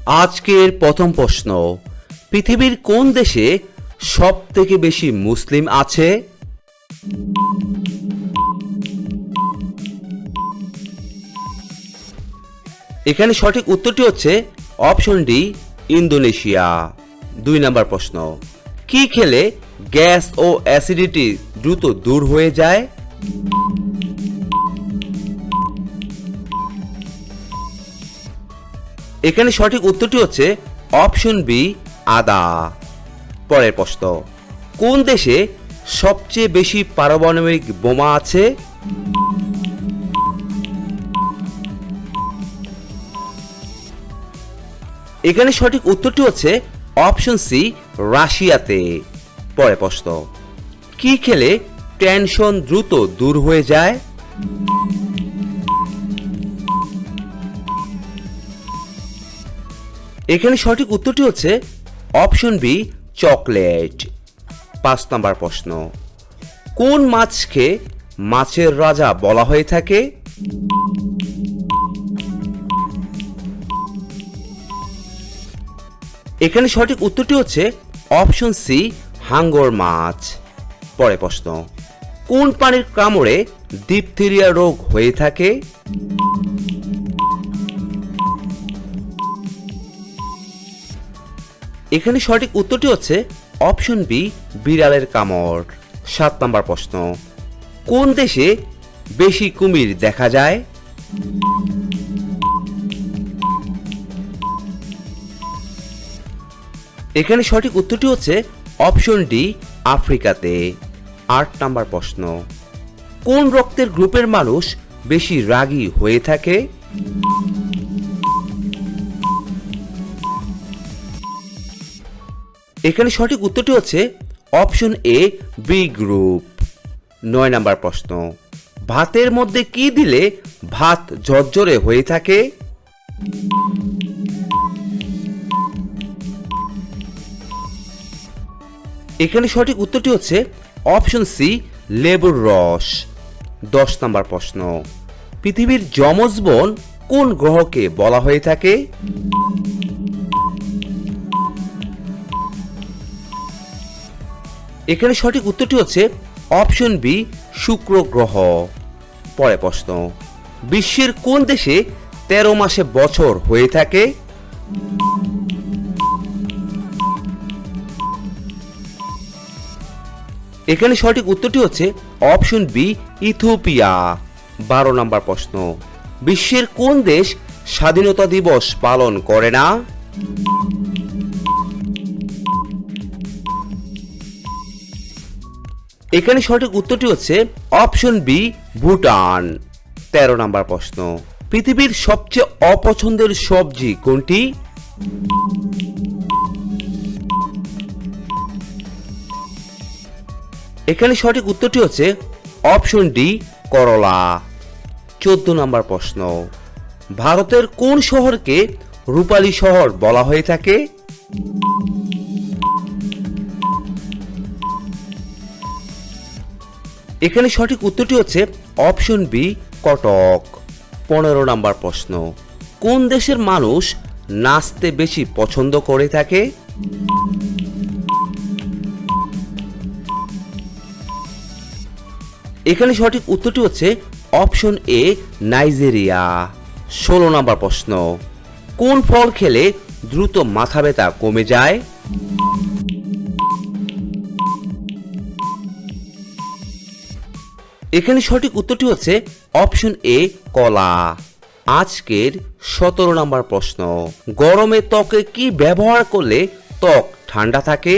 আজকের প্রথম প্রশ্ন, পৃথিবীর কোন দেশে সবথেকে বেশি মুসলিম আছে? এখানে সঠিক উত্তরটি হচ্ছে অপশন ডি, ইন্দোনেশিয়া। 2 নম্বর প্রশ্ন, কি খেলে গ্যাস ও অ্যাসিডিটি দ্রুত দূর হয়ে যায়? এখানে সঠিক উত্তরটি হচ্ছে অপশন বি, আদা। পরের প্রশ্ন, কোন দেশে সবচেয়ে বেশি পারমাণবিক বোমা আছে? এখানে সঠিক উত্তরটি হচ্ছে অপশন সি, রাশিয়াতে। পরের প্রশ্ন, কি খেলে টেনশন দ্রুত দূর হয়ে যায়? এখানে সঠিক উত্তরটি হচ্ছে অপশন বি, চকলেট। 5 নম্বর প্রশ্ন, কোন মাছকে মাছের রাজা বলা হয়ে থাকে? এখানে সঠিক উত্তরটি হচ্ছে অপশন সি, হাঙ্গর মাছ। পরের প্রশ্ন, কোন প্রাণীর কামড়ে ডিপথেরিয়া রোগ হয়ে থাকে? এখানে সঠিক উত্তরটি হচ্ছে অপশন বি, বিড়ালের কামড়। 7 নম্বর প্রশ্ন, কোন দেশে বেশি কুমির দেখা যায়? এখানে সঠিক উত্তরটি হচ্ছে অপশন ডি, আফ্রিকাতে। 8 নম্বর প্রশ্ন, কোন রক্তের গ্রুপের মানুষ বেশি রাগী হয়ে থাকে? এখানে সঠিক উত্তরটি হচ্ছে অপশন এ, বি গ্রুপ। 9 নম্বর প্রশ্ন, ভাতের মধ্যে কি দিলে ভাত ঝরঝরে হয়ে থাকে? এখানে সঠিক উত্তরটি হচ্ছে অপশন সি, লেবুর রস। 10 নম্বর প্রশ্ন, পৃথিবীর যমজ বোন কোন গ্রহকে বলা হয়ে থাকে? এখানে সঠিক উত্তরটি হচ্ছে অপশন বি, শুক্র গ্রহ। পরের প্রশ্ন, বিশ্বের কোন দেশে 13 মাসে বছর হয়ে থাকে? এখানে সঠিক উত্তরটি হচ্ছে অপশন বি, ইথিওপিয়া। 12 নম্বর প্রশ্ন, বিশ্বের কোন দেশ স্বাধীনতা দিবস পালন করে না? এখানে সঠিক উত্তরটি হচ্ছে অপশন বি, ভুটান। 13 নম্বর প্রশ্ন, পৃথিবীর সবচেয়ে অপছন্দের সবজি কোনটি? এখানে সঠিক উত্তরটি হচ্ছে অপশন ডি, করলা। 14 নম্বর প্রশ্ন, ভারতের কোন শহরকে রূপালী শহর বলা হয়ে থাকে? এখানে সঠিক উত্তরটি হচ্ছে অপশন বি, কটক। 15 নম্বর প্রশ্ন, কোন দেশের মানুষ নাচতে বেশি পছন্দ করে থাকে? এখানে সঠিক উত্তরটি হচ্ছে অপশন এ, নাইজেরিয়া। 16 নম্বর প্রশ্ন, কোন ফল খেলে দ্রুত মাথা ব্যথা কমে যায়? এখানে সঠিক উত্তরটি হচ্ছে অপশন এ, কলা। আজকের 17 নম্বর প্রশ্ন, গরমে ত্বকে কি ব্যবহার করলে ত্বক ঠান্ডা থাকে?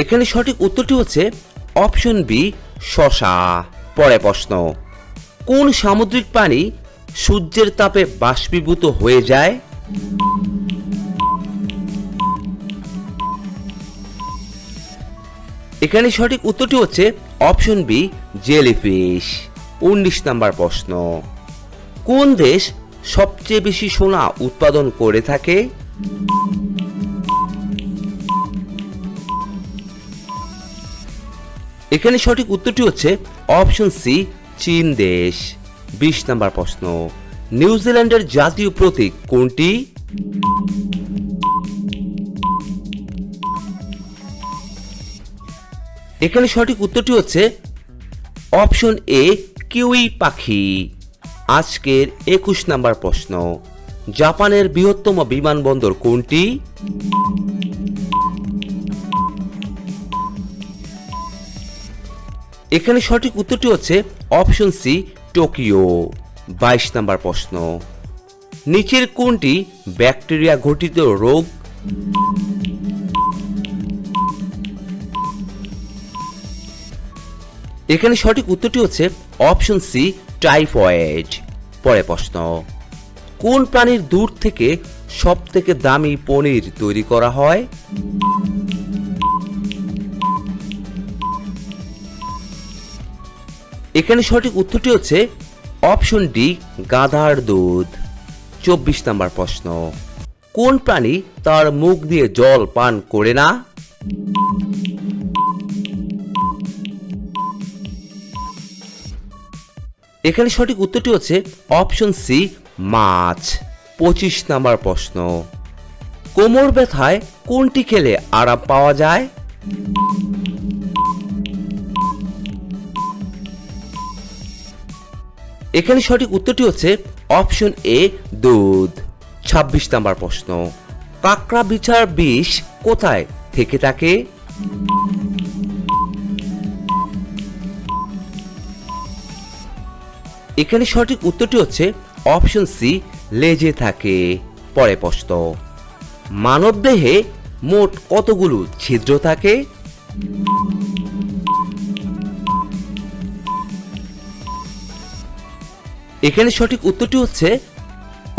এখানে সঠিক উত্তরটি হচ্ছে অপশন বি, শসা। পরের প্রশ্ন, কোন সামুদ্রিক প্রাণী সূর্যের তাপে বাষ্পীভূত হয়ে যায়? এখানে সঠিক উত্তরটি হচ্ছে অপশন বি, জেলিফিশ। 19 নম্বর প্রশ্ন, কোন দেশ সবচেয়ে বেশি সোনা উৎপাদন করে থাকে? এখানে সঠিক উত্তরটি হচ্ছে অপশন সি, চীন দেশ। 20 নম্বর প্রশ্ন নিউজিল্যান্ডের জাতীয় প্রতীক কোনটি? এখানে সঠিক উত্তরটি হচ্ছে অপশন এ কিউই পাখি। আজকের 21 নম্বর প্রশ্ন জাপানের বৃহত্তম বিমানবন্দর কোনটি? এখানে সঠিক উত্তরটি হচ্ছে অপশন সি টোকিও। 22 নম্বর প্রশ্ন নিচের কোনটি ব্যাকটেরিয়া ঘটিত রোগ? এখানে সঠিক উত্তরটি হচ্ছে অপশন সি টাইফয়েড। পরের প্রশ্ন কোন প্রাণীর দুধ থেকে সবথেকে দামি পনির তৈরি করা হয়? এখানে সঠিক উত্তরটি হচ্ছে অপশন ডি গাধার দুধ। 24 নম্বর প্রশ্ন কোন প্রাণী তার মুখ দিয়ে জল পান করে না? এখানে সঠিক উত্তরটি হচ্ছে অপশন সি মাছ। 25 নম্বর প্রশ্ন কোমর ব্যথায় কোনটি খেলে আরাম পাওয়া যায়? এখানে সঠিক উত্তরটি হচ্ছে অপশন এ দুধ। 26 নম্বর প্রশ্ন কাঁকড়া বিছার বিষ কোথায় থেকে থাকে? এখানে সঠিক উত্তরটি হচ্ছে অপশন সি লেজে থাকে। পরের প্রশ্ন মানবদেহে মোট কতগুলো ছিদ্র থাকে? এখানে সঠিক উত্তরটি হচ্ছে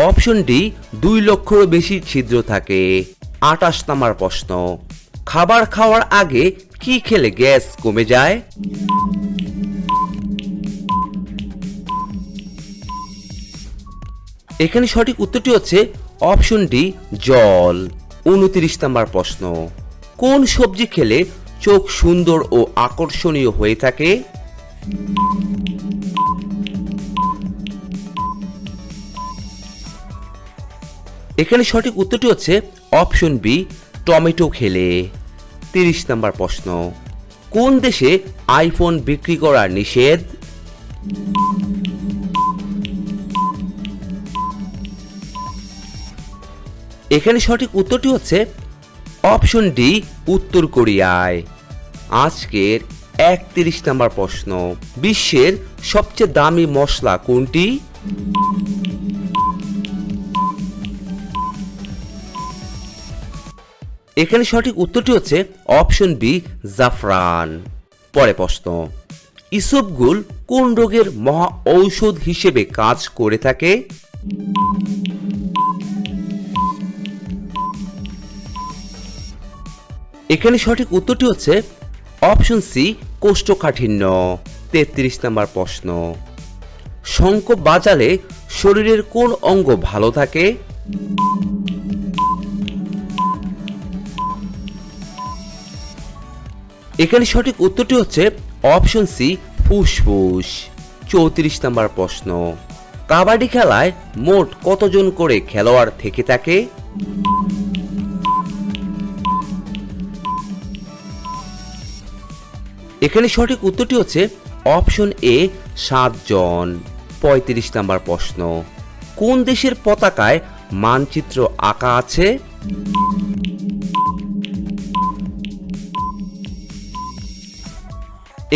অপশন ডি 2 লক্ষেরও বেশি ছিদ্র থাকে। 28 নম্বর প্রশ্ন খাবার খাওয়ার আগে কি খেলে গ্যাস কমে যায়? এখানে সঠিক উত্তরটি হচ্ছে অপশন ডি জল। 29 নম্বর প্রশ্ন কোন সবজি খেলে চোখ সুন্দর ও আকর্ষণীয় হয়ে থাকে? এখানে সঠিক উত্তরটি হচ্ছে অপশন বি টমেটো খেলে। 30 নম্বর প্রশ্ন কোন দেশে আইফোন বিক্রি করা নিষেধ? এখানে সঠিক উত্তরটি হচ্ছে অপশন ডি উত্তর কোরিয়ায়। আজকের 31 নম্বর প্রশ্ন বিশ্বের সবচেয়ে দামি মশলা কোনটি? এখানে সঠিক উত্তরটি হচ্ছে অপশন বি জাফরান। পরের প্রশ্ন ইসবগুল কোন রোগের মহা ঔষধ হিসেবে কাজ করে থাকে? এখানে সঠিক উত্তরটি হচ্ছে অপশন সি কোষ্ঠকাঠিন্য। 33 নম্বর প্রশ্ন শঙ্খ বাজালে শরীরের কোন অঙ্গ ভালো থাকে? এখানে সঠিক উত্তরটি হচ্ছে অপশন সি ফুসফুস। 34 নম্বর প্রশ্ন কাবাডি খেলায় মোট কতজন করে খেলোয়াড় থেকে থাকে? এখানে সঠিক উত্তরটি হচ্ছে অপশন এ 7 জন। 35 নম্বর প্রশ্ন কোন দেশের পতাকায় মানচিত্র আঁকা আছে?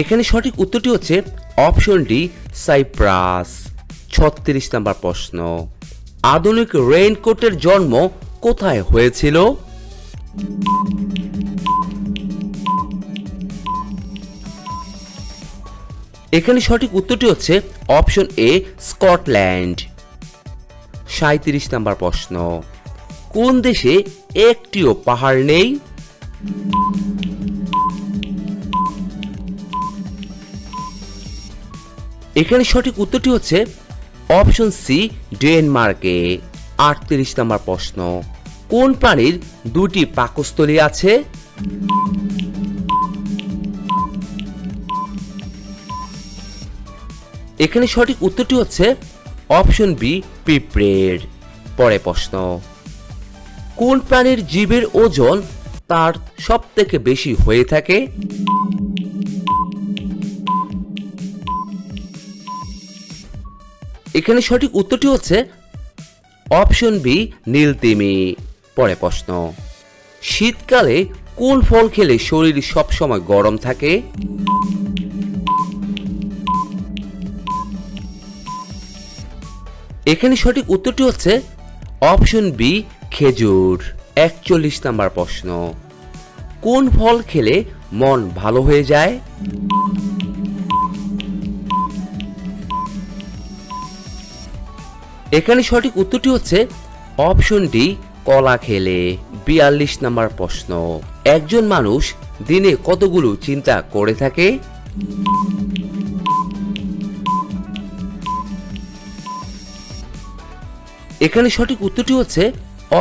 এখানে সঠিক উত্তরটি হচ্ছে অপশন ডি সাইপ্রাস। 36 নম্বর প্রশ্ন আধুনিক রেইনকোটের জন্ম কোথায় হয়েছিল? এখানে সঠিক উত্তরটি হচ্ছে অপশন এ স্কটল্যান্ড। 37 নম্বর প্রশ্ন কোন দেশে একটিও পাহাড় নেই? এখানে সঠিক উত্তরটি হচ্ছে অপশন সি ডেনমার্কে। 38 নম্বর প্রশ্ন কোন প্রাণীর দুটি পাকস্থলী আছে? এখানে সঠিক উত্তরটি হচ্ছে অপশন বি, পিঁপড়ের। পরে প্রশ্ন, কোন প্রাণীর জীবের ওজন তার সব থেকে বেশি হয়ে থাকে? এখানে সঠিক উত্তরটি হচ্ছে অপশন বি, নীলতিমি। পরে প্রশ্ন, শীতকালে কোন ফল খেলে শরীর সবসময় গরম থাকে? এখানে সঠিক উত্তরটি হচ্ছে অপশন বি, খেজুর। 41 নম্বর প্রশ্ন, কোন ফল খেলে মন ভালো হয়ে যায়? এখানে সঠিক উত্তরটি হচ্ছে অপশন ডি, কলা খেলে। 42 নম্বর প্রশ্ন, একজন মানুষ দিনে কতগুলো চিন্তা করে থাকে? এখানে সঠিক উত্তরটি হচ্ছে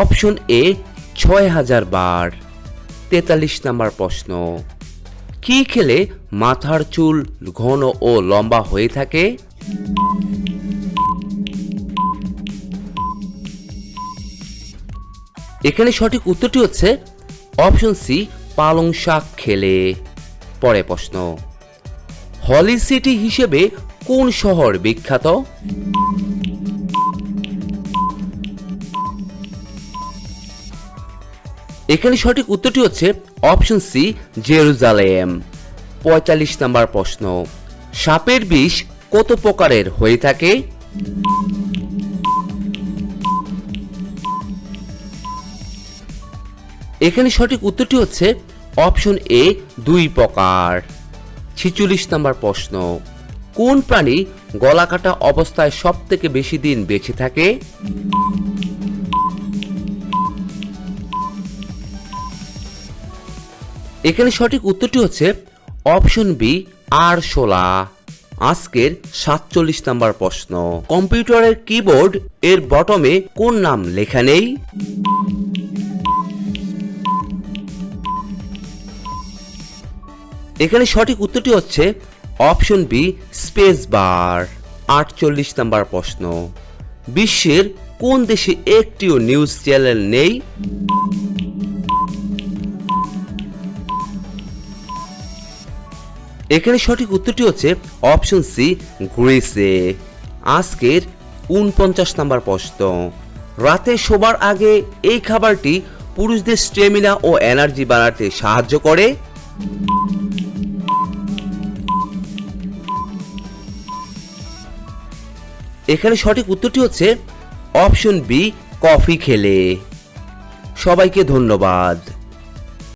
অপশন এ, 6000 বার। 43 নম্বর প্রশ্ন, কি খেলে মাথার চুল ঘন ও লম্বা হয়ে থাকে? এখানে সঠিক উত্তরটি হচ্ছে অপশন সি, পালং শাক খেলে। পরে প্রশ্ন, হলি সিটি হিসেবে কোন শহর বিখ্যাত? এখানে সঠিক উত্তরটি হচ্ছে অপশন সি, জেরুজালেম। 45 নম্বর প্রশ্ন, সাপের বিষ কত প্রকারের হয়ে থাকে? এখানে সঠিক উত্তরটি হচ্ছে অপশন এ, 2 প্রকার। 46 নম্বর প্রশ্ন, কোন প্রাণী গলা কাটা অবস্থায় সব থেকে বেশি দিন বেঁচে থাকে? এখানে সঠিক উত্তরটি হচ্ছে অপশন বি, আরশোলা। আজকের 47 নম্বর প্রশ্ন, কম্পিউটারের কিবোর্ড এর বটমে কোন নাম লেখা নেই? এখানে সঠিক উত্তরটি হচ্ছে অপশন বি, স্পেস বার। 48 নম্বর প্রশ্ন, বিশ্বের কোন দেশে একটিও নিউজ চ্যানেল নেই? এখানে সঠিক উত্তরটি হচ্ছে অপশন সি, গ্রিসে। আজকের 49 নম্বর প্রশ্ন, রাতে শোবার আগে এই খাবারটি পুরুষদের স্ট্যামিনা ও এনার্জি বাড়াতে সাহায্য করে? এখানে সঠিক উত্তরটি হচ্ছে অপশন বি, কফি খেলে। সবাইকে ধন্যবাদ।